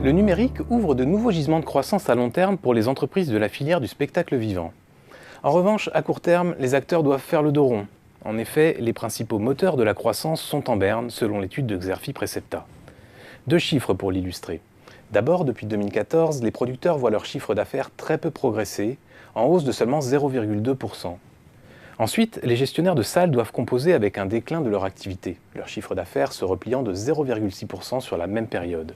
Le numérique ouvre de nouveaux gisements de croissance à long terme pour les entreprises de la filière du spectacle vivant. En revanche, à court terme, les acteurs doivent faire le dos rond. En effet, les principaux moteurs de la croissance sont en berne, selon l'étude de Xerfi Precepta. Deux chiffres pour l'illustrer. D'abord, depuis 2014, les producteurs voient leur chiffre d'affaires très peu progresser, en hausse de seulement 0,2%. Ensuite, les gestionnaires de salles doivent composer avec un déclin de leur activité, leur chiffre d'affaires se repliant de 0,6% sur la même période.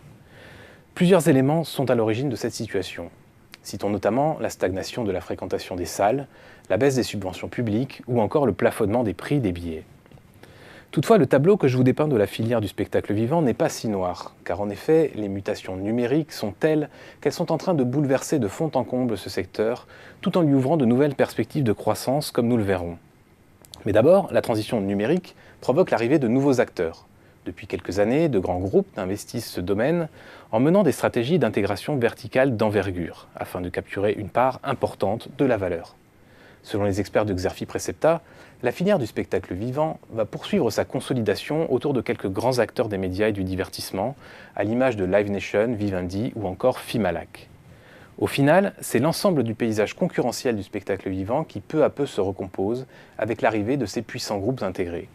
Plusieurs éléments sont à l'origine de cette situation. Citons notamment la stagnation de la fréquentation des salles, la baisse des subventions publiques ou encore le plafonnement des prix des billets. Toutefois, le tableau que je vous dépeins de la filière du spectacle vivant n'est pas si noir, car en effet, les mutations numériques sont telles qu'elles sont en train de bouleverser de fond en comble ce secteur, tout en lui ouvrant de nouvelles perspectives de croissance, comme nous le verrons. Mais d'abord, la transition numérique provoque l'arrivée de nouveaux acteurs. Depuis quelques années, de grands groupes investissent ce domaine en menant des stratégies d'intégration verticale d'envergure, afin de capturer une part importante de la valeur. Selon les experts de Xerfi Precepta, la filière du spectacle vivant va poursuivre sa consolidation autour de quelques grands acteurs des médias et du divertissement, à l'image de Live Nation, Vivendi ou encore Fimalac. Au final, c'est l'ensemble du paysage concurrentiel du spectacle vivant qui peu à peu se recompose avec l'arrivée de ces puissants groupes intégrés.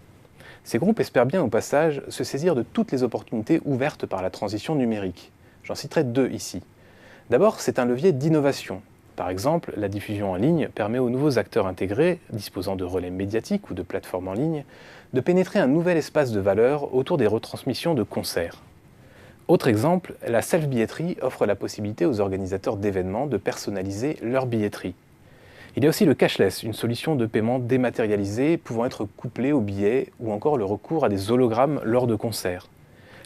Ces groupes espèrent bien au passage se saisir de toutes les opportunités ouvertes par la transition numérique. J'en citerai deux ici. D'abord, c'est un levier d'innovation. Par exemple, la diffusion en ligne permet aux nouveaux acteurs intégrés, disposant de relais médiatiques ou de plateformes en ligne, de pénétrer un nouvel espace de valeur autour des retransmissions de concerts. Autre exemple, la self-billetterie offre la possibilité aux organisateurs d'événements de personnaliser leur billetterie. Il y a aussi le cashless, une solution de paiement dématérialisée pouvant être couplée aux billets ou encore le recours à des hologrammes lors de concerts.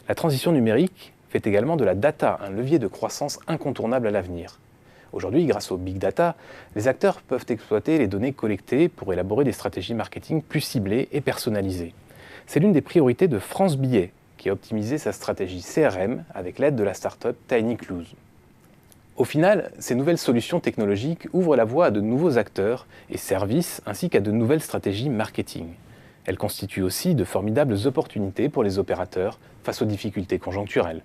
La transition numérique fait également de la data un levier de croissance incontournable à l'avenir. Aujourd'hui, grâce au big data, les acteurs peuvent exploiter les données collectées pour élaborer des stratégies marketing plus ciblées et personnalisées. C'est l'une des priorités de France Billet, qui a optimisé sa stratégie CRM avec l'aide de la start-up TinyClues. Au final, ces nouvelles solutions technologiques ouvrent la voie à de nouveaux acteurs et services ainsi qu'à de nouvelles stratégies marketing. Elles constituent aussi de formidables opportunités pour les opérateurs face aux difficultés conjoncturelles.